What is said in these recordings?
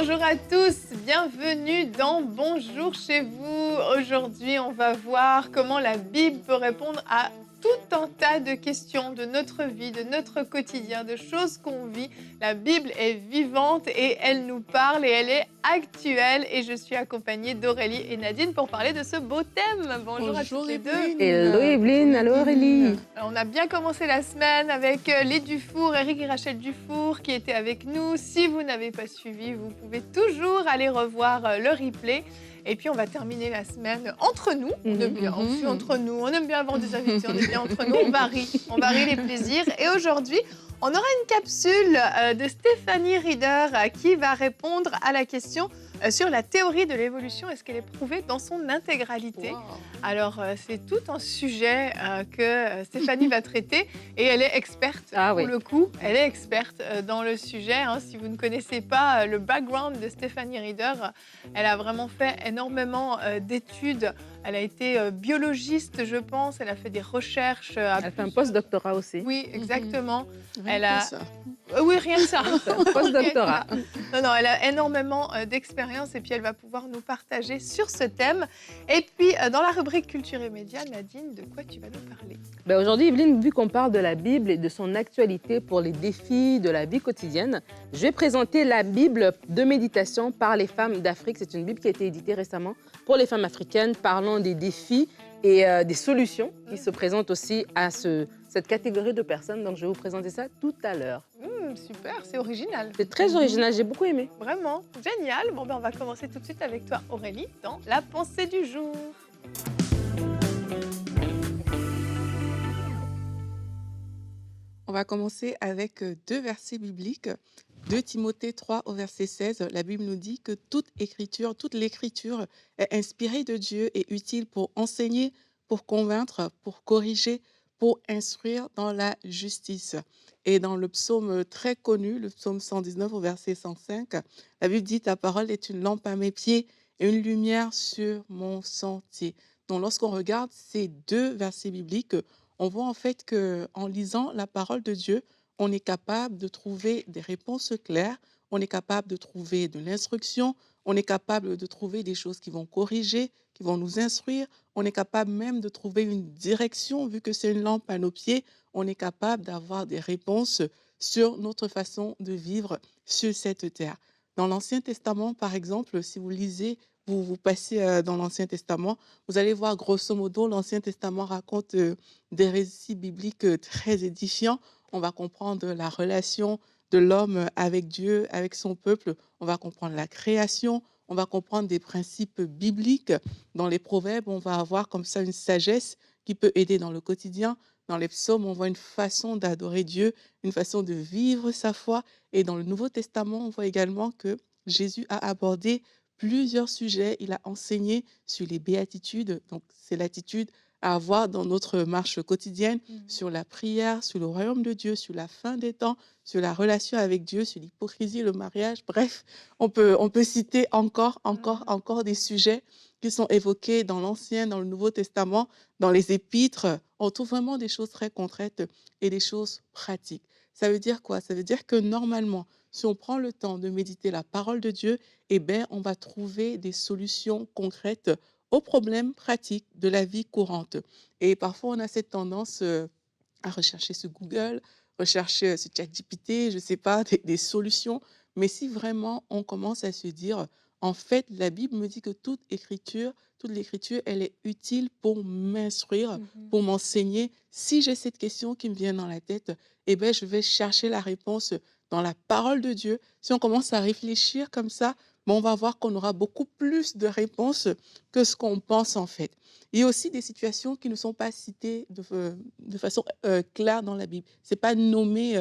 Bonjour à tous, bienvenue dans Bonjour chez vous. Aujourd'hui, on va voir comment la Bible peut répondre à tout un tas de questions de notre vie, de notre quotidien, de choses qu'on vit. La Bible est vivante et elle nous parle et elle est actuelle. Et je suis accompagnée d'Aurélie et Nadine pour parler de ce beau thème. Bonjour à toutes les deux. Hello Evelyne, allô Aurélie. Alors, on a bien commencé la semaine avec les Dufour, Eric et Rachel Dufour qui étaient avec nous. Si vous n'avez pas suivi, vous pouvez toujours aller revoir le replay. Et puis on va terminer la semaine entre nous. On aime bien, on suit entre nous, on aime bien avoir des invités, on est bien entre nous, on varie les plaisirs. Et aujourd'hui, on aura une capsule de Stéphanie Rieder qui va répondre à la question sur la théorie de l'évolution. Est-ce qu'elle est prouvée dans son intégralité? Alors, c'est tout un sujet que Stéphanie va traiter et elle est experte pour le coup. Elle est experte dans le sujet. Si vous ne connaissez pas le background de Stéphanie Rieder, elle a vraiment fait énormément d'études. Elle a été biologiste, je pense. Elle a fait des recherches. Elle fait un post-doctorat aussi. Oui, exactement. Elle Rien a... que ça. Oui, rien que ça. Post-doctorat. Non, elle a énormément d'expérience et puis elle va pouvoir nous partager sur ce thème. Et puis, dans la rubrique Culture et Médias, Nadine, de quoi tu vas nous parler? Aujourd'hui, Evelyne, vu qu'on parle de la Bible et de son actualité pour les défis de la vie quotidienne, je vais présenter la Bible de méditation par les femmes d'Afrique. C'est une Bible qui a été éditée récemment pour les femmes africaines, parlant des défis et des solutions qui se présentent aussi à cette catégorie de personnes. Donc, je vais vous présenter ça tout à l'heure. Super, c'est original. C'est très original, j'ai beaucoup aimé. Vraiment, génial. Bon, on va commencer tout de suite avec toi, Aurélie, dans la pensée du jour. On va commencer avec deux versets bibliques. 2 Timothée 3 au verset 16, la Bible nous dit que toute l'écriture est inspirée de Dieu et utile pour enseigner, pour convaincre, pour corriger, pour instruire dans la justice. Et dans le psaume très connu, le psaume 119 au verset 105, la Bible dit « Ta parole est une lampe à mes pieds et une lumière sur mon sentier ». Donc lorsqu'on regarde ces deux versets bibliques, on voit en fait qu'en lisant la parole de Dieu, on est capable de trouver des réponses claires, on est capable de trouver de l'instruction, on est capable de trouver des choses qui vont corriger, qui vont nous instruire, on est capable même de trouver une direction, vu que c'est une lampe à nos pieds, on est capable d'avoir des réponses sur notre façon de vivre sur cette terre. Dans l'Ancien Testament, par exemple, si vous lisez, vous passez dans l'Ancien Testament, vous allez voir grosso modo, l'Ancien Testament raconte des récits bibliques très édifiants. On va comprendre la relation de l'homme avec Dieu, avec son peuple. On va comprendre la création. On va comprendre des principes bibliques. Dans les proverbes, on va avoir comme ça une sagesse qui peut aider dans le quotidien. Dans les psaumes, on voit une façon d'adorer Dieu, une façon de vivre sa foi. Et dans le Nouveau Testament, on voit également que Jésus a abordé plusieurs sujets. Il a enseigné sur les béatitudes. Donc, c'est l'attitude à avoir dans notre marche quotidienne, sur la prière, sur le royaume de Dieu, sur la fin des temps, sur la relation avec Dieu, sur l'hypocrisie, le mariage. Bref, on peut citer encore des sujets qui sont évoqués dans l'Ancien, dans le Nouveau Testament, dans les Épîtres. On trouve vraiment des choses très concrètes et des choses pratiques. Ça veut dire quoi? Ça veut dire que normalement, si on prend le temps de méditer la parole de Dieu, eh bien, on va trouver des solutions concrètes aux problèmes pratiques de la vie courante. Et parfois, on a cette tendance à rechercher sur Google, rechercher sur ChatGPT, je ne sais pas, des solutions. Mais si vraiment on commence à se dire, en fait, la Bible me dit que toute l'écriture, elle est utile pour m'instruire, pour m'enseigner. Si j'ai cette question qui me vient dans la tête, eh bien, je vais chercher la réponse dans la parole de Dieu. Si on commence à réfléchir comme ça, on va voir qu'on aura beaucoup plus de réponses que ce qu'on pense en fait. Il y a aussi des situations qui ne sont pas citées de façon claire dans la Bible. Ce n'est pas nommé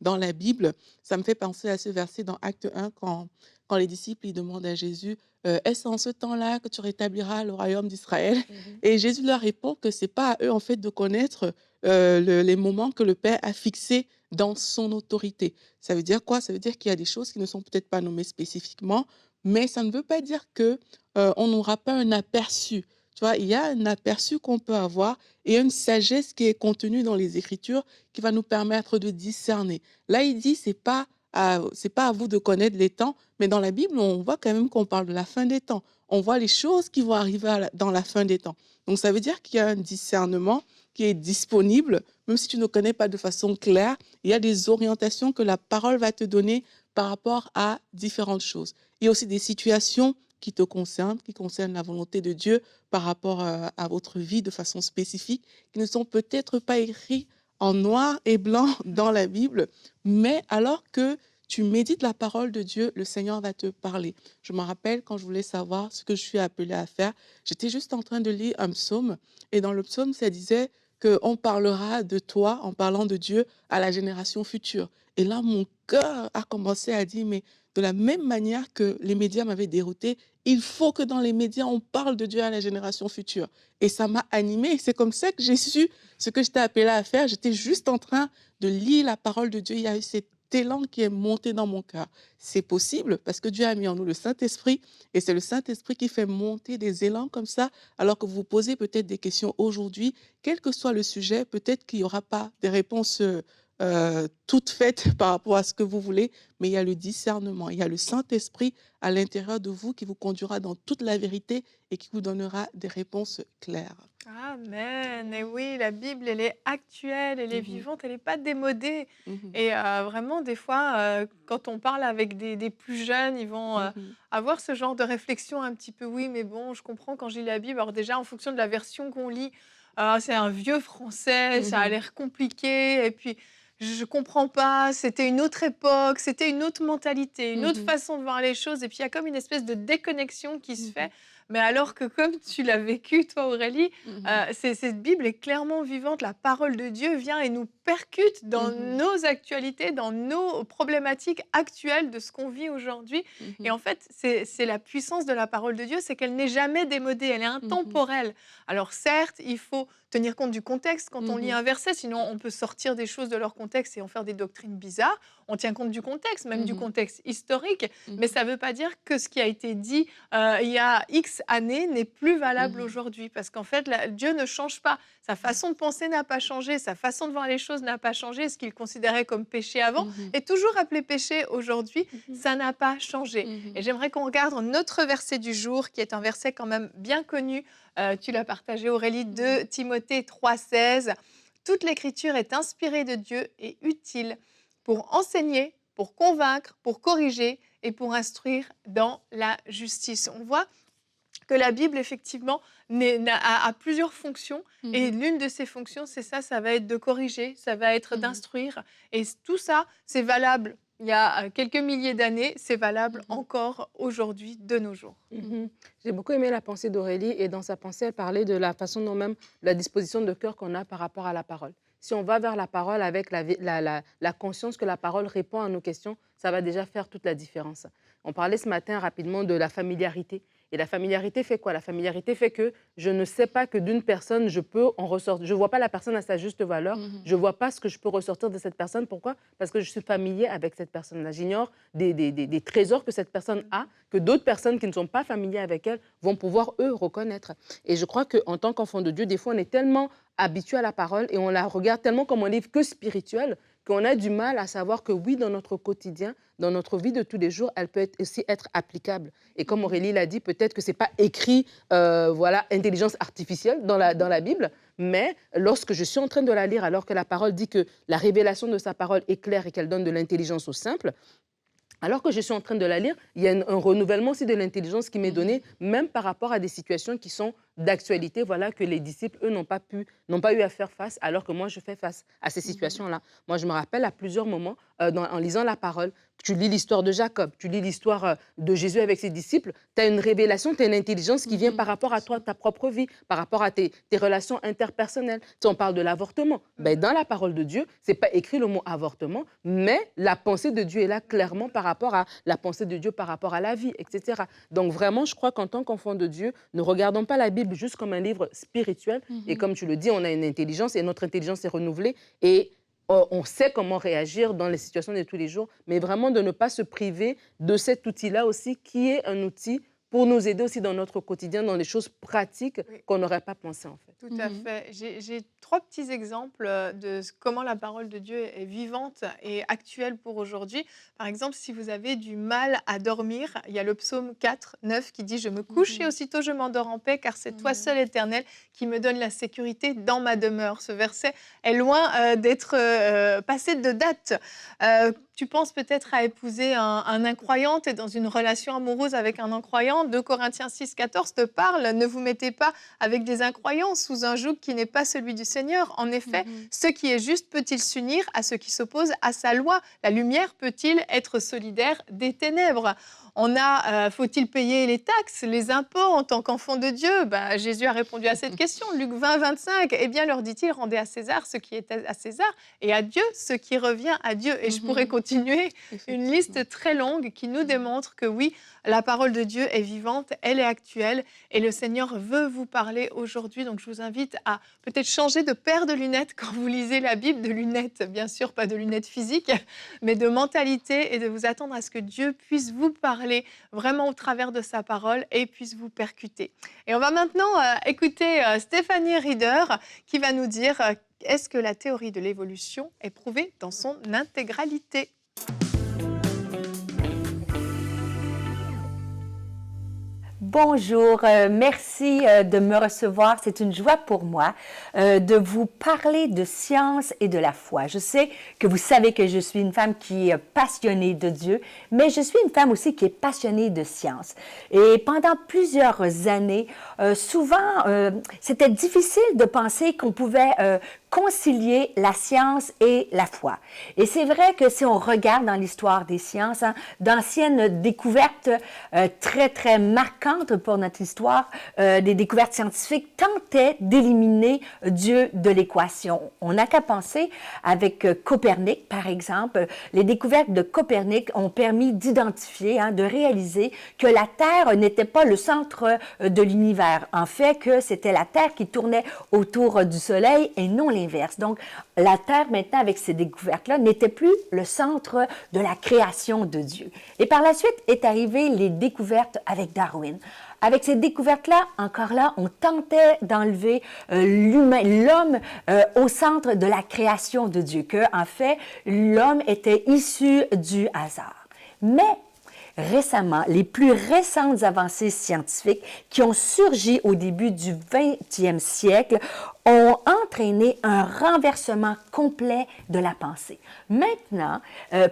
dans la Bible. Ça me fait penser à ce verset dans Acte 1 quand les disciples ils demandent à Jésus est-ce en ce temps-là que tu rétabliras le royaume d'Israël? Et Jésus leur répond que ce n'est pas à eux en fait de connaître les moments que le Père a fixés dans son autorité. Ça veut dire quoi? Ça veut dire qu'il y a des choses qui ne sont peut-être pas nommées spécifiquement, mais ça ne veut pas dire que on n'aura pas un aperçu. Tu vois, il y a un aperçu qu'on peut avoir et une sagesse qui est contenue dans les Écritures qui va nous permettre de discerner. Là, il dit, c'est pas c'est pas à vous de connaître les temps, mais dans la Bible, on voit quand même qu'on parle de la fin des temps. On voit les choses qui vont arriver dans la fin des temps. Donc ça veut dire qu'il y a un discernement qui est disponible, même si tu ne connais pas de façon claire, il y a des orientations que la parole va te donner par rapport à différentes choses. Il y a aussi des situations qui te concernent, qui concernent la volonté de Dieu par rapport à votre vie de façon spécifique, qui ne sont peut-être pas écrits en noir et blanc dans la Bible, mais alors que tu médites la parole de Dieu, le Seigneur va te parler. Je me rappelle quand je voulais savoir ce que je suis appelée à faire, j'étais juste en train de lire un psaume, et dans le psaume, ça disait qu'on parlera de toi, en parlant de Dieu, à la génération future. Et là, mon cœur a commencé à dire, mais de la même manière que les médias m'avaient dérouté, il faut que dans les médias, on parle de Dieu à la génération future. Et ça m'a animée. C'est comme ça que j'ai su ce que j'étais appelée à faire. J'étais juste en train de lire la parole de Dieu. Il y a eu cet élan qui est monté dans mon cœur. C'est possible parce que Dieu a mis en nous le Saint-Esprit et c'est le Saint-Esprit qui fait monter des élans comme ça, alors que vous vous posez peut-être des questions aujourd'hui, quel que soit le sujet, peut-être qu'il n'y aura pas des réponses toutes faites par rapport à ce que vous voulez, mais il y a le discernement, il y a le Saint-Esprit à l'intérieur de vous qui vous conduira dans toute la vérité et qui vous donnera des réponses claires. Amen. Et oui, la Bible, elle est actuelle, elle est Mhm, vivante, elle n'est pas démodée. mhm, Et vraiment, des fois, quand on parle avec des plus jeunes, ils vont mhm, avoir ce genre de réflexion un petit peu, oui, mais bon, je comprends quand je lis la Bible. Alors déjà, en fonction de la version qu'on lit, c'est un vieux français, ça a mhm, l'air compliqué, et puis je ne comprends pas, c'était une autre époque, c'était une autre mentalité, une autre mhm, façon de voir les choses, et puis il y a comme une espèce de déconnexion qui se fait. mhm, Mais alors que comme tu l'as vécu, toi, Aurélie, mhm, cette Bible est clairement vivante. La parole de Dieu vient et nous percute dans mhm, nos actualités, dans nos problématiques actuelles de ce qu'on vit aujourd'hui. Et mhm, en fait, c'est la puissance de la parole de Dieu, c'est qu'elle n'est jamais démodée, elle est mhm, intemporelle. Alors certes, il faut tenir compte du contexte quand on lit mhm, un verset, sinon on peut sortir des choses de leur contexte et en faire des doctrines bizarres. On tient compte du contexte, même du mhm, contexte historique, mais mhm, ça ne veut pas dire que ce qui a été dit il y a X années n'est plus valable mhm, aujourd'hui. Parce qu'en fait, Dieu ne change pas. Sa façon de penser n'a pas changé. Sa façon de voir les choses n'a pas changé. Ce qu'il considérait comme péché avant mhm, est toujours appelé péché aujourd'hui. mhm, Ça n'a pas changé. Et mhm, j'aimerais qu'on regarde notre verset du jour, qui est un verset quand même bien connu. Tu l'as partagé, Aurélie, mhm. de Timothée 3,16. Toute l'écriture est inspirée de Dieu et utile pour enseigner, pour convaincre, pour corriger et pour instruire dans la justice. On voit que la Bible, effectivement, a plusieurs fonctions. Et Mhm, l'une de ces fonctions, c'est ça, ça va être de corriger, ça va être mhm, d'instruire. Et tout ça, c'est valable il y a quelques milliers d'années, c'est valable mhm, encore aujourd'hui, de nos jours. Mhm. J'ai beaucoup aimé la pensée d'Aurélie et dans sa pensée, elle parlait de la façon dont même la disposition de cœur qu'on a par rapport à la parole. Si on va vers la parole avec la conscience que la parole répond à nos questions, ça va déjà faire toute la différence. On parlait ce matin rapidement de la familiarité. Et la familiarité fait quoi? La familiarité fait que je ne sais pas que d'une personne, je peux en ressortir. Je ne vois pas la personne à sa juste valeur. mhm, Je ne vois pas ce que je peux ressortir de cette personne. Pourquoi? Parce que je suis familier avec cette personne-là. J'ignore des trésors que cette personne a, que d'autres personnes qui ne sont pas familières avec elle vont pouvoir, eux, reconnaître. Et je crois qu'en tant qu'enfant de Dieu, des fois, on est tellement habitué à la parole et on la regarde tellement comme un livre que spirituel qu'on a du mal à savoir que oui, dans notre quotidien, dans notre vie de tous les jours, elle peut aussi être applicable. Et comme mhm, Aurélie l'a dit, peut-être que ce n'est pas écrit, voilà, intelligence artificielle dans la Bible, mais lorsque je suis en train de la lire, alors que la parole dit que la révélation de sa parole est claire et qu'elle donne de l'intelligence au simple, alors que je suis en train de la lire, il y a un renouvellement aussi de l'intelligence qui m'est mhm, donné, même par rapport à des situations qui sont d'actualité, voilà, que les disciples, eux, n'ont pas eu à faire face, alors que moi, je fais face à ces mhm, situations-là. Moi, je me rappelle à plusieurs moments, en lisant la parole, tu lis l'histoire de Jacob, tu lis l'histoire de Jésus avec ses disciples, tu as une révélation, tu as une intelligence qui vient mhm, par rapport à toi, ta propre vie, par rapport à tes relations interpersonnelles. Tu on parle de l'avortement. Ben, dans la parole de Dieu, ce n'est pas écrit le mot avortement, mais la pensée de Dieu est là clairement par rapport à la pensée de Dieu, par rapport à la vie, etc. Donc vraiment, je crois qu'en tant qu'enfant de Dieu, ne regardons pas la Bible juste comme un livre spirituel. Et mhm, comme tu le dis, on a une intelligence et notre intelligence est renouvelée. Et on sait comment réagir dans les situations de tous les jours, mais vraiment de ne pas se priver de cet outil-là aussi, qui est un outil pour nous aider aussi dans notre quotidien, dans des choses pratiques Oui. qu'on n'aurait pas pensé en fait. Tout à fait. J'ai 3 petits exemples comment la parole de Dieu est vivante et actuelle pour aujourd'hui. Par exemple, si vous avez du mal à dormir, il y a le psaume 4, 9 qui dit « Je me couche et aussitôt je m'endors en paix, car c'est toi seul, Éternel, qui me donne la sécurité dans ma demeure. » Ce verset est loin d'être passé de date. Tu penses peut-être à épouser un incroyant, tu es dans une relation amoureuse avec un incroyant. 2 Corinthiens 6, 14 te parle « Ne vous mettez pas avec des incroyants sous un joug qui n'est pas celui du Seigneur. En effet, ce qui est juste peut-il s'unir à ce qui s'oppose à sa loi? La lumière peut-il être solidaire des ténèbres? » On a, faut-il payer les taxes, les impôts en tant qu'enfant de Dieu? Jésus a répondu à cette question. Luc 20, 25. Eh bien, leur dit-il, rendez à César ce qui est à César et à Dieu ce qui revient à Dieu. Et je pourrais continuer une liste très longue qui nous démontre que oui, la parole de Dieu est vivante, elle est actuelle et le Seigneur veut vous parler aujourd'hui. Donc, je vous invite à peut-être changer de paire de lunettes quand vous lisez la Bible, de lunettes, bien sûr, pas de lunettes physiques, mais de mentalité et de vous attendre à ce que Dieu puisse vous parler vraiment au travers de sa parole et puisse vous percuter. Et on va maintenant écouter Stéphanie Rieder qui va nous dire est-ce que la théorie de l'évolution est prouvée dans son intégralité? Bonjour, merci de me recevoir. C'est une joie pour moi de vous parler de science et de la foi. Je sais que vous savez que je suis une femme qui est passionnée de Dieu, mais je suis une femme aussi qui est passionnée de science. Et pendant plusieurs années, souvent, c'était difficile de penser qu'on pouvait concilier la science et la foi. Et c'est vrai que si on regarde dans l'histoire des sciences, d'anciennes découvertes très, très marquantes pour notre histoire, des découvertes scientifiques tentaient d'éliminer Dieu de l'équation. On n'a qu'à penser avec Copernic, par exemple. Les découvertes de Copernic ont permis d'identifier, de réaliser que la Terre n'était pas le centre de l'univers. En fait, que c'était la Terre qui tournait autour du Soleil et non l'inverse. Donc, la Terre, maintenant, avec ces découvertes-là, n'était plus le centre de la création de Dieu. Et par la suite est arrivée les découvertes avec Darwin. Avec ces découvertes-là, encore là, on tentait d'enlever l'homme au centre de la création de Dieu, que, en fait, l'homme était issu du hasard. Mais récemment, les plus récentes avancées scientifiques qui ont surgi au début du 20e siècle ont entraîné un renversement complet de la pensée. Maintenant,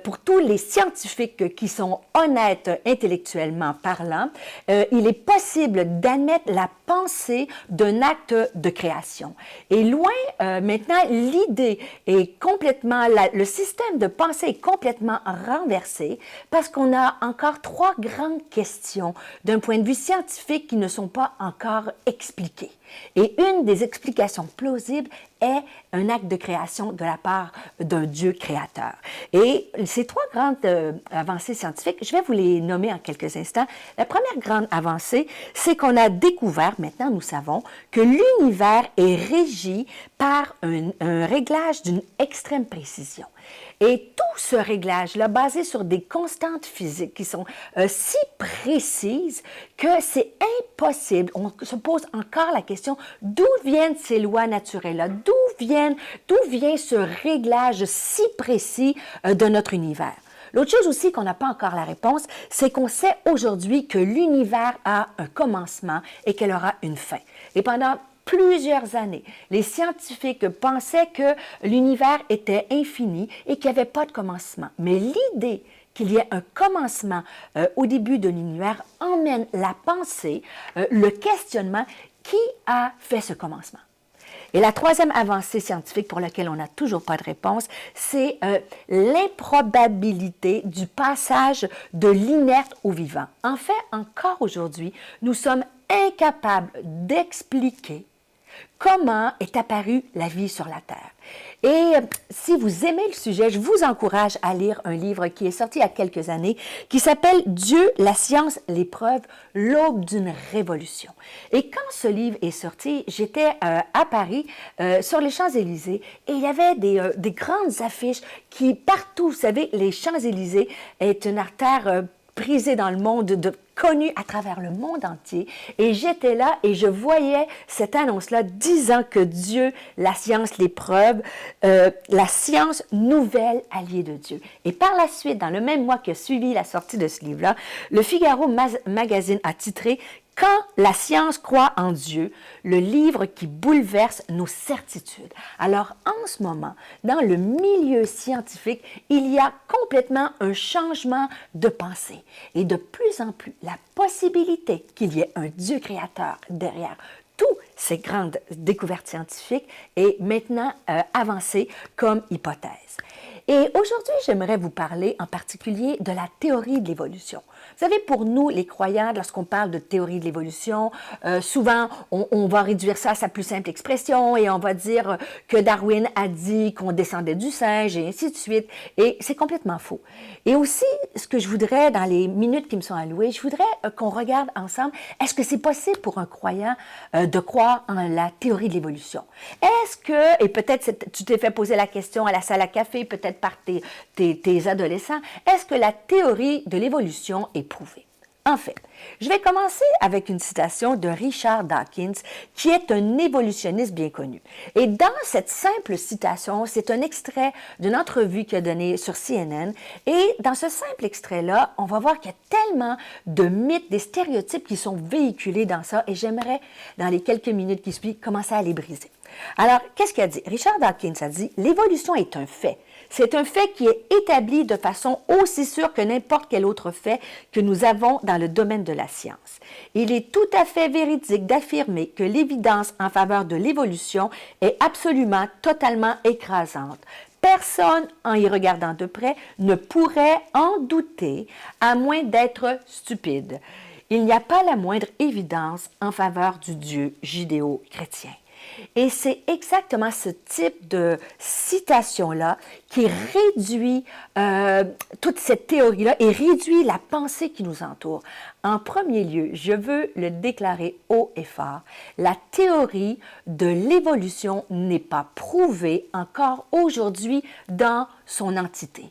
pour tous les scientifiques qui sont honnêtes intellectuellement parlant, il est possible d'admettre la pensée d'un acte de création. Et loin, maintenant, l'idée est complètement, le système de pensée est complètement renversé parce qu'on a encore 3 grandes questions d'un point de vue scientifique qui ne sont pas encore expliquées. Et une des explications plausibles est un acte de création de la part d'un Dieu créateur. Et ces 3 grandes avancées scientifiques, je vais vous les nommer en quelques instants. La première grande avancée, c'est qu'on a découvert, maintenant nous savons, que l'univers est régi par un réglage d'une extrême précision. Et tout ce réglage-là, basé sur des constantes physiques qui sont si précises que c'est impossible. On se pose encore la question, d'où viennent ces lois naturelles-là? D'où vient ce réglage si précis de notre univers? L'autre chose aussi qu'on n'a pas encore la réponse, c'est qu'on sait aujourd'hui que l'univers a un commencement et qu'elle aura une fin. Et pendant plusieurs années, les scientifiques pensaient que l'univers était infini et qu'il n'y avait pas de commencement. Mais l'idée qu'il y ait un commencement au début de l'univers emmène la pensée, le questionnement, qui a fait ce commencement? Et la troisième avancée scientifique pour laquelle on n'a toujours pas de réponse, c'est l'improbabilité du passage de l'inerte au vivant. En fait, encore aujourd'hui, nous sommes incapables d'expliquer comment est apparue la vie sur la Terre. Et si vous aimez le sujet, je vous encourage à lire un livre qui est sorti il y a quelques années, qui s'appelle « Dieu, la science, l'épreuve, l'aube d'une révolution ». Et quand ce livre est sorti, j'étais à Paris, sur les Champs-Élysées, et il y avait des grandes affiches qui, partout, vous savez, les Champs-Élysées est une artère brisé dans le monde, connu à travers le monde entier. Et j'étais là et je voyais cette annonce-là disant que Dieu, la science, les preuves, la science, nouvelle alliée de Dieu. Et par la suite, dans le même mois qui a suivi la sortie de ce livre-là, le Figaro Magazine a titré « Quand la science croit en Dieu, le livre qui bouleverse nos certitudes ». Alors, en ce moment, dans le milieu scientifique, il y a complètement un changement de pensée. Et de plus en plus, la possibilité qu'il y ait un Dieu créateur derrière toutes ces grandes découvertes scientifiques est maintenant avancée comme hypothèse. Et aujourd'hui, j'aimerais vous parler en particulier de la théorie de l'évolution. Vous savez, pour nous, les croyants, lorsqu'on parle de théorie de l'évolution, souvent, on va réduire ça à sa plus simple expression et on va dire que Darwin a dit qu'on descendait du singe et ainsi de suite. Et c'est complètement faux. Et aussi, ce que je voudrais, dans les minutes qui me sont allouées, je voudrais qu'on regarde ensemble, est-ce que c'est possible pour un croyant de croire en la théorie de l'évolution? Est-ce que, et peut-être tu t'es fait poser la question à la salle à café, peut-être par tes adolescents, est-ce que la théorie de l'évolution est prouvée? En fait, je vais commencer avec une citation de Richard Dawkins, qui est un évolutionniste bien connu. Et dans cette simple citation, c'est un extrait d'une entrevue qu'il a donnée sur CNN. Et dans ce simple extrait-là, on va voir qu'il y a tellement de mythes, des stéréotypes qui sont véhiculés dans ça. Et j'aimerais, dans les quelques minutes qui suivent, commencer à les briser. Alors, qu'est-ce qu'il a dit? Richard Dawkins a dit « L'évolution est un fait. C'est un fait qui est établi de façon aussi sûre que n'importe quel autre fait que nous avons dans le domaine de la science. Il est tout à fait véridique d'affirmer que l'évidence en faveur de l'évolution est absolument, totalement écrasante. Personne, en y regardant de près, ne pourrait en douter, à moins d'être stupide. Il n'y a pas la moindre évidence en faveur du Dieu judéo-chrétien. » Et c'est exactement ce type de citation-là qui réduit toute cette théorie-là et réduit la pensée qui nous entoure. En premier lieu, je veux le déclarer haut et fort, la théorie de l'évolution n'est pas prouvée encore aujourd'hui dans son entité.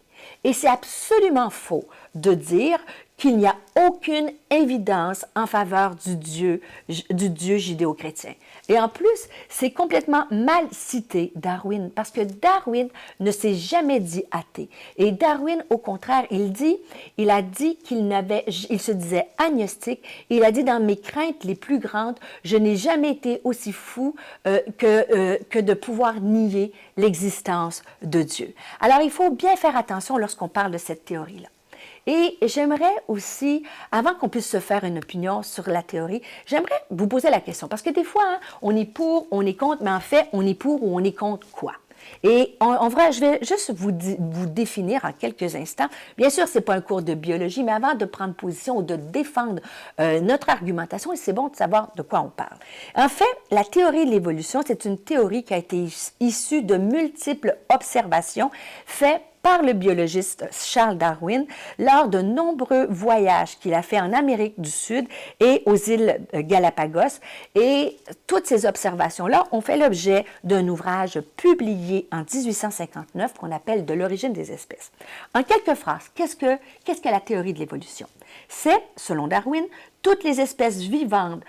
Et c'est absolument faux de dire qu'il n'y a aucune évidence en faveur du Dieu judéo-chrétien. Et en plus, c'est complètement mal cité Darwin, parce que Darwin ne s'est jamais dit athée. Et Darwin, au contraire, il a dit il se disait agnostique. Il a dit, dans mes craintes les plus grandes, je n'ai jamais été aussi fou que de pouvoir nier l'existence de Dieu. Alors, il faut bien faire attention lorsqu'on parle de cette théorie-là. Et j'aimerais aussi, avant qu'on puisse se faire une opinion sur la théorie, j'aimerais vous poser la question. Parce que des fois, hein, on est pour, on est contre, mais en fait, on est pour ou on est contre quoi? Et en vrai, je vais juste vous définir en quelques instants. Bien sûr, ce n'est pas un cours de biologie, mais avant de prendre position ou de défendre notre argumentation, c'est bon de savoir de quoi on parle. En fait, la théorie de l'évolution, c'est une théorie qui a été issue de multiples observations faites par le biologiste Charles Darwin lors de nombreux voyages qu'il a fait en Amérique du Sud et aux îles Galapagos. Et toutes ces observations-là ont fait l'objet d'un ouvrage publié en 1859 qu'on appelle « De l'origine des espèces ». En quelques phrases, qu'est-ce que la théorie de l'évolution? C'est, selon Darwin, toutes les espèces vivantes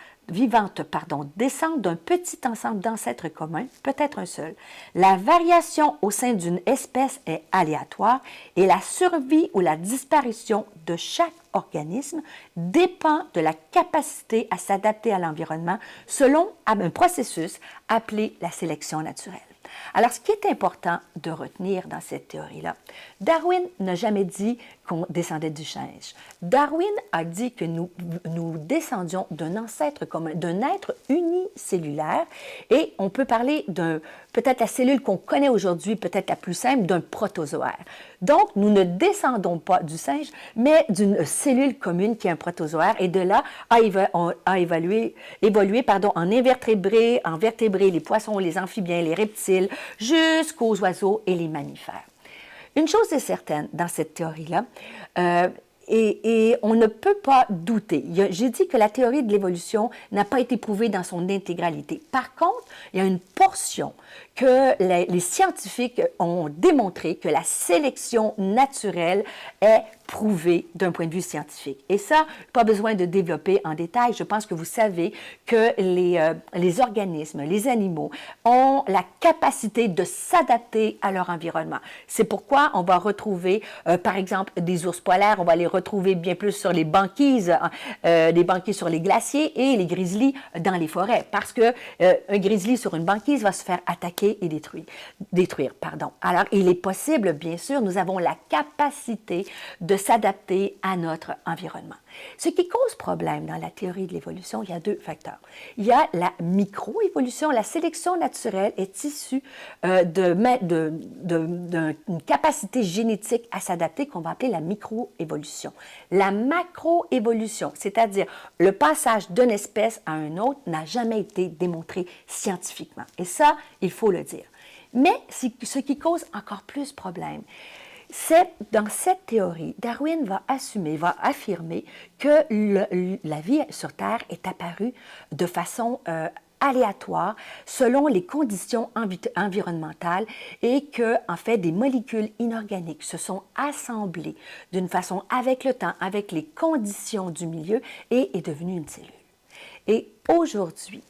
descendent d'un petit ensemble d'ancêtres communs, peut-être un seul. La variation au sein d'une espèce est aléatoire et la survie ou la disparition de chaque organisme dépend de la capacité à s'adapter à l'environnement selon un processus appelé la sélection naturelle. Alors, ce qui est important de retenir dans cette théorie-là, Darwin n'a jamais dit qu'on descendait du singe. Darwin a dit que nous descendions d'un ancêtre commun, d'un être unicellulaire, et on peut parler peut-être la cellule qu'on connaît aujourd'hui, peut-être la plus simple, d'un protozoaire. Donc, nous ne descendons pas du singe, mais d'une cellule commune qui est un protozoaire, et de là a évolué en vertébrés, les poissons, les amphibiens, les reptiles, jusqu'aux oiseaux et les mammifères. Une chose est certaine dans cette théorie-là, et on ne peut pas douter. J'ai dit que la théorie de l'évolution n'a pas été prouvée dans son intégralité. Par contre, il y a une portion que les scientifiques ont démontré que la sélection naturelle est prouvée d'un point de vue scientifique. Et ça, pas besoin de développer en détail. Je pense que vous savez que les organismes, les animaux, ont la capacité de s'adapter à leur environnement. C'est pourquoi on va retrouver, par exemple, des ours polaires, on va les retrouver bien plus sur les banquises sur les glaciers et les grizzlies dans les forêts. Parce que un grizzly sur une banquise va se faire attaquer et détruire. Alors, il est possible, bien sûr, nous avons la capacité de s'adapter à notre environnement. Ce qui cause problème dans la théorie de l'évolution, il y a deux facteurs. Il y a la microévolution. La sélection naturelle est issue d'une capacité génétique à s'adapter qu'on va appeler la microévolution. La macroévolution, c'est-à-dire le passage d'une espèce à une autre, n'a jamais été démontré scientifiquement. Et ça, il faut le dire. Mais ce qui cause encore plus problème, c'est dans cette théorie, Darwin va affirmer que la vie sur Terre est apparue de façon aléatoire selon les conditions environnementales et que, en fait, des molécules inorganiques se sont assemblées d'une façon avec le temps, avec les conditions du milieu et est devenue une cellule. Et aujourd'hui,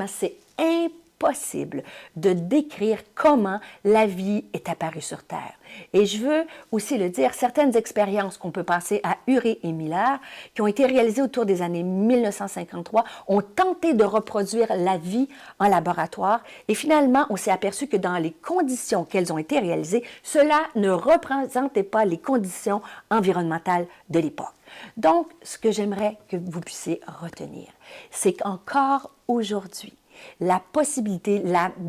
c'est impossible de décrire comment la vie est apparue sur Terre. Et je veux aussi le dire, certaines expériences qu'on peut passer à Urey et Miller, qui ont été réalisées autour des années 1953, ont tenté de reproduire la vie en laboratoire et finalement, on s'est aperçu que dans les conditions qu'elles ont été réalisées, cela ne représentait pas les conditions environnementales de l'époque. Donc, ce que j'aimerais que vous puissiez retenir, c'est qu'encore aujourd'hui, la possibilité,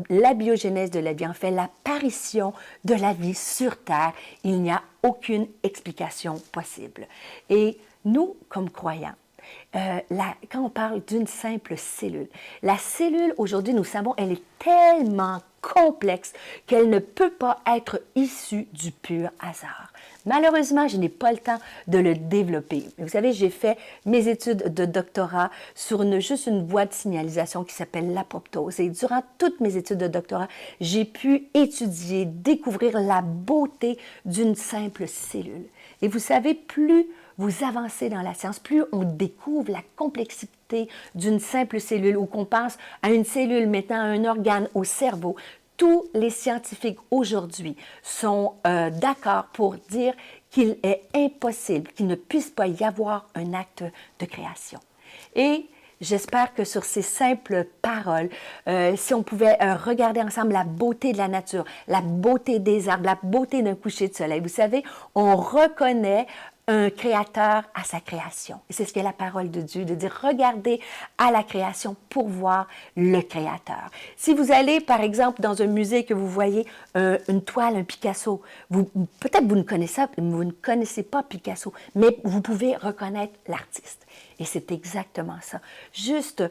la biogénèse de la vie, en fait, l'apparition de la vie sur Terre, il n'y a aucune explication possible. Et nous, comme croyants, quand on parle d'une simple cellule, la cellule, aujourd'hui, nous savons, elle est tellement complexe qu'elle ne peut pas être issue du pur hasard. Malheureusement, je n'ai pas le temps de le développer. Vous savez, j'ai fait mes études de doctorat sur juste une voie de signalisation qui s'appelle l'apoptose. Et durant toutes mes études de doctorat, j'ai pu étudier, découvrir la beauté d'une simple cellule. Et vous savez, plus vous avancez dans la science, plus on découvre la complexité d'une simple cellule ou qu'on pense à une cellule mettant un organe au cerveau. Tous les scientifiques aujourd'hui sont d'accord pour dire qu'il est impossible qu'il ne puisse pas y avoir un acte de création. Et j'espère que sur ces simples paroles, si on pouvait regarder ensemble la beauté de la nature, la beauté des arbres, la beauté d'un coucher de soleil, vous savez, on reconnaît un créateur à sa création. Et c'est ce qu'est la parole de Dieu, de dire regardez à la création pour voir le créateur. Si vous allez, par exemple, dans un musée que vous voyez une toile, un Picasso, peut-être vous ne connaissez pas Picasso, mais vous pouvez reconnaître l'artiste. Et c'est exactement ça. Juste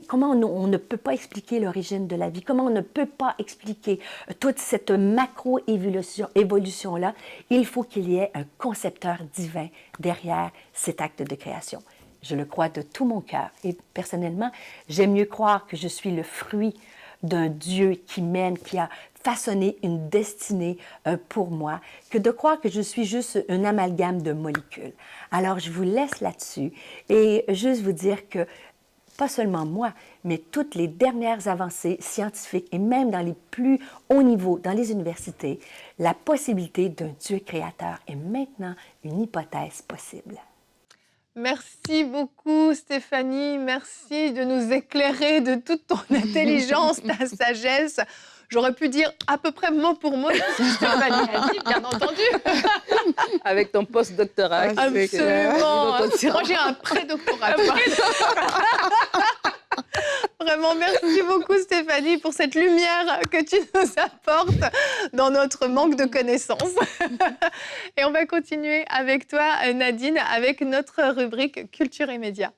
comment on ne peut pas expliquer l'origine de la vie, comment on ne peut pas expliquer toute cette macro-évolution-là, il faut qu'il y ait un concepteur divin derrière cet acte de création. Je le crois de tout mon cœur. Et personnellement, j'aime mieux croire que je suis le fruit d'un Dieu qui m'aime, qui a façonné une destinée pour moi, que de croire que je suis juste un amalgame de molécules. Alors, je vous laisse là-dessus et juste vous dire que pas seulement moi, mais toutes les dernières avancées scientifiques et même dans les plus hauts niveaux, dans les universités, la possibilité d'un Dieu créateur est maintenant une hypothèse possible. Merci beaucoup Stéphanie, merci de nous éclairer de toute ton intelligence, ta sagesse. J'aurais pu dire à peu près mot pour mot ce que Stéphanie a dit, bien entendu. Avec ton post-doctorat. Absolument. Moi, j'ai un pré-doctorat. Vraiment, merci beaucoup Stéphanie pour cette lumière que tu nous apportes dans notre manque de connaissances. Et on va continuer avec toi, Nadine, avec notre rubrique Culture et Médias.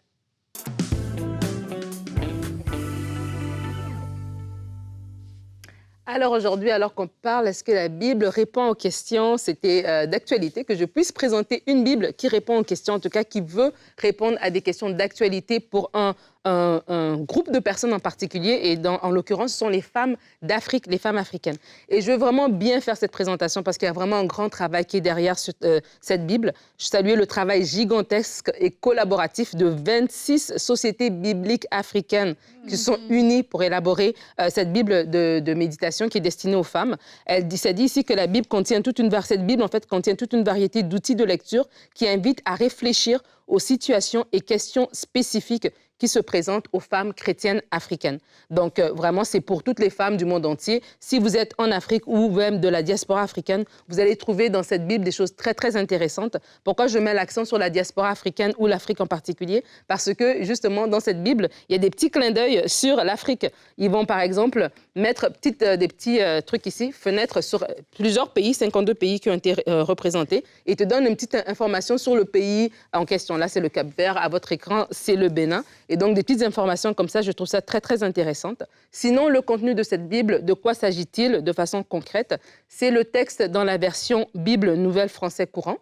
Alors aujourd'hui, alors qu'on parle, est-ce que la Bible répond aux questions? C'était d'actualité, que je puisse présenter une Bible qui répond aux questions, en tout cas qui veut répondre à des questions d'actualité pour un un groupe de personnes en particulier, et en l'occurrence, ce sont les femmes d'Afrique, les femmes africaines. Et je veux vraiment bien faire cette présentation parce qu'il y a vraiment un grand travail qui est derrière cette Bible. Je salue le travail gigantesque et collaboratif de 26 sociétés bibliques africaines qui sont unies pour élaborer cette Bible de méditation qui est destinée aux femmes. Ça dit ici que la Bible contient cette Bible, en fait, contient toute une variété d'outils de lecture qui invitent à réfléchir aux situations et questions spécifiques qui se présentent aux femmes chrétiennes africaines. Donc, vraiment, c'est pour toutes les femmes du monde entier. Si vous êtes en Afrique ou même de la diaspora africaine, vous allez trouver dans cette Bible des choses très, très intéressantes. Pourquoi je mets l'accent sur la diaspora africaine ou l'Afrique en particulier? Parce que, justement, dans cette Bible, il y a des petits clins d'œil sur l'Afrique. Ils vont, par exemple, mettre des petits trucs ici, fenêtres sur plusieurs pays, 52 pays qui ont été représentés, et te donnent une petite information sur le pays en question. Là, c'est le Cap-Vert. À votre écran, c'est le Bénin. Et donc, des petites informations comme ça, je trouve ça très, très intéressante. Sinon, le contenu de cette Bible, de quoi s'agit-il de façon concrète? C'est le texte dans la version Bible Nouvelle Français Courant,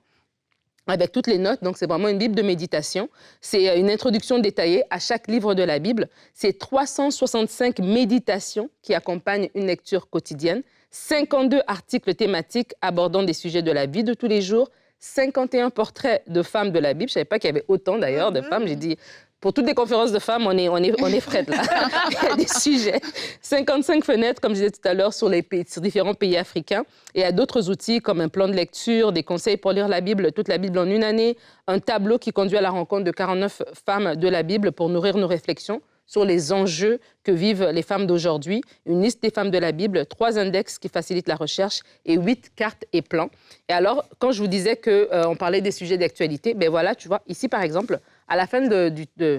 avec toutes les notes. Donc, c'est vraiment une Bible de méditation. C'est une introduction détaillée à chaque livre de la Bible. C'est 365 méditations qui accompagnent une lecture quotidienne, 52 articles thématiques abordant des sujets de la vie de tous les jours, 51 portraits de femmes de la Bible. Je ne savais pas qu'il y avait autant, d'ailleurs, de femmes. J'ai dit... Pour toutes les conférences de femmes, on est prêtes, là. Il y a des sujets. 55 fenêtres, comme je disais tout à l'heure, sur différents pays africains. Et il y a d'autres outils comme un plan de lecture, des conseils pour lire la Bible, toute la Bible en une année, un tableau qui conduit à la rencontre de 49 femmes de la Bible pour nourrir nos réflexions sur les enjeux que vivent les femmes d'aujourd'hui, une liste des femmes de la Bible, 3 index qui facilitent la recherche et 8 cartes et plans. Et alors, quand je vous disais qu'on parlait des sujets d'actualité, ben voilà, tu vois, ici, par exemple, à la fin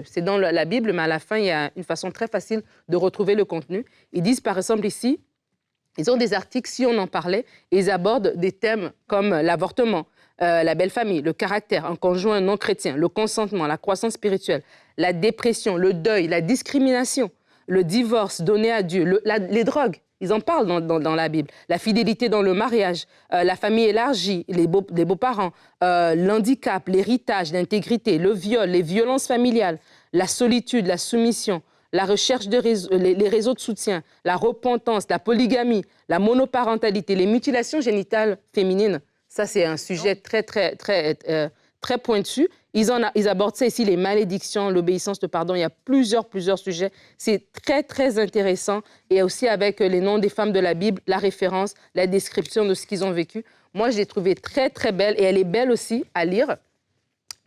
c'est dans la Bible, mais à la fin, il y a une façon très facile de retrouver le contenu. Ils disent, par exemple, ici, ils ont des articles, si on en parlait, et ils abordent des thèmes comme l'avortement, la belle famille, le caractère, un conjoint non chrétien, le consentement, la croissance spirituelle, la dépression, le deuil, la discrimination, le divorce donné à Dieu, les drogues. Ils en parlent dans la Bible. La fidélité dans le mariage, la famille élargie, les beaux-parents, l'handicap, l'héritage, l'intégrité, le viol, les violences familiales, la solitude, la soumission, la recherche les réseaux de soutien, la repentance, la polygamie, la monoparentalité, les mutilations génitales féminines. Ça, c'est un sujet très, très, très, très pointu. Ils abordent ça ici, les malédictions, l'obéissance, le pardon. Il y a plusieurs sujets. C'est très, très intéressant. Et aussi avec les noms des femmes de la Bible, la référence, la description de ce qu'ils ont vécu. Moi, je l'ai trouvée très, très belle. Et elle est belle aussi à lire.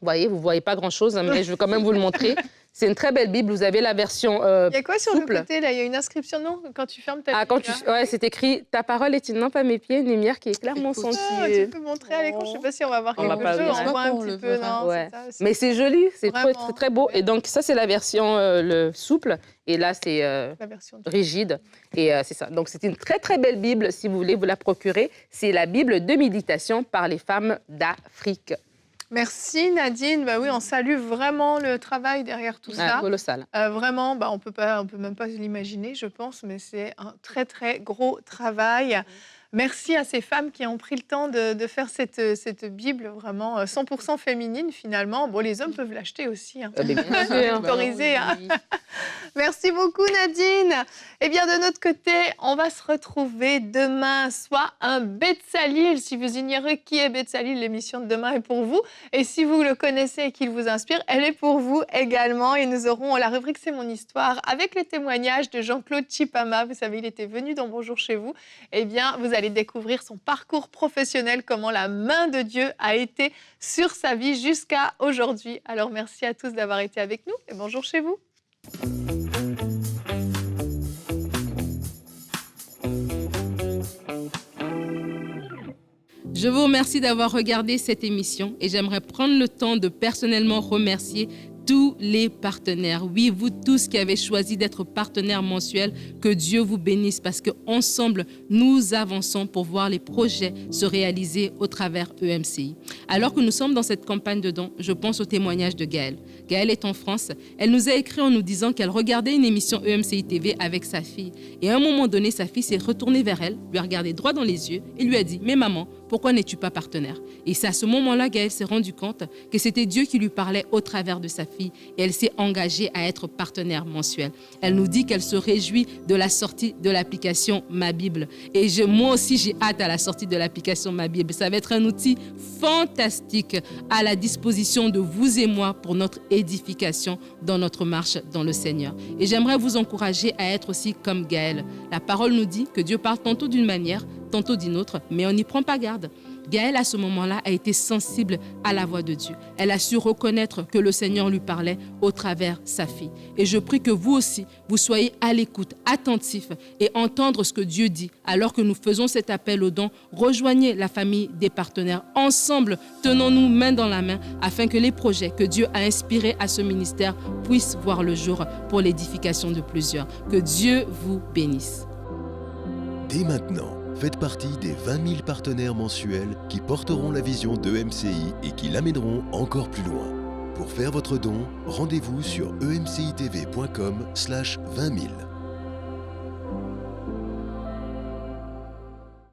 Vous ne voyez pas grand-chose, hein, mais je vais quand même vous le montrer. C'est une très belle Bible. Vous avez la version Il y a quoi sur souple. le côté, là? Il y a une inscription, non? Quand tu fermes ta Bible, Bible, ouais, c'est écrit « Ta parole est une lampe à mes pieds, une lumière qui éclaire mon sentier. » Tu peux montrer à l'écran. Je ne sais pas si on va voir On va quelque pas chose. voir. On voit un On petit le peu, verra. non? Ouais. C'est ça, Mais c'est joli, c'est Vraiment. très, très beau. Ouais. Et donc, ça, c'est la version le souple. Et là, c'est la version de... rigide. Et c'est ça. Donc, c'est une très, très belle Bible, si vous voulez vous la procurer. C'est la Bible de méditation par les femmes d'Afrique. Merci Nadine. Bah oui, on salue vraiment le travail derrière tout ça. Colossal. Vraiment, on peut même pas l'imaginer, je pense, mais c'est un très très gros travail. Merci à ces femmes qui ont pris le temps de faire cette Bible vraiment 100% féminine finalement. Bon, les hommes peuvent l'acheter aussi. Hein. Bien C'est sûr. autorisé. Hein. Merci beaucoup Nadine. Eh bien, de notre côté, on va se retrouver demain, soit un Betsalil. Si vous ignorez qui est Betsalil, l'émission de demain est pour vous. Et si vous le connaissez et qu'il vous inspire, elle est pour vous également. Et nous aurons la rubrique C'est mon histoire avec le témoignage de Jean-Claude Chipama. Vous savez, il était venu dans Bonjour chez vous. Eh bien, vous allez découvrir son parcours professionnel, comment la main de Dieu a été sur sa vie jusqu'à aujourd'hui. Alors, merci à tous d'avoir été avec nous et bonjour chez vous. Je vous remercie d'avoir regardé cette émission et j'aimerais prendre le temps de personnellement remercier tous les partenaires. Oui, vous tous qui avez choisi d'être partenaires mensuels, que Dieu vous bénisse parce qu'ensemble, nous avançons pour voir les projets se réaliser au travers EMCI. Alors que nous sommes dans cette campagne de dons, je pense au témoignage de Gaëlle. Gaëlle est en France. Elle nous a écrit en nous disant qu'elle regardait une émission EMCI TV avec sa fille. Et à un moment donné, sa fille s'est retournée vers elle, lui a regardé droit dans les yeux et lui a dit « Mais maman, pourquoi n'es-tu pas partenaire? Et c'est à ce moment-là, Gaëlle s'est rendu compte que c'était Dieu qui lui parlait au travers de sa fille et elle s'est engagée à être partenaire mensuel. Elle nous dit qu'elle se réjouit de la sortie de l'application Ma Bible. Et moi aussi, j'ai hâte à la sortie de l'application Ma Bible. Ça va être un outil fantastique à la disposition de vous et moi pour notre édification dans notre marche dans le Seigneur. Et j'aimerais vous encourager à être aussi comme Gaëlle. La parole nous dit que Dieu parle tantôt d'une manière, tantôt d'une autre, mais on n'y prend pas garde. Gaëlle, à ce moment-là, a été sensible à la voix de Dieu. Elle a su reconnaître que le Seigneur lui parlait au travers sa fille. Et je prie que vous aussi, vous soyez à l'écoute, attentifs et entendre ce que Dieu dit. Alors que nous faisons cet appel aux dons, rejoignez la famille des partenaires. Ensemble, tenons-nous main dans la main afin que les projets que Dieu a inspirés à ce ministère puissent voir le jour pour l'édification de plusieurs. Que Dieu vous bénisse. Dès maintenant, faites partie des 20 000 partenaires mensuels qui porteront la vision d'EMCI et qui l'amèneront encore plus loin. Pour faire votre don, rendez-vous sur emcitv.com/20 000.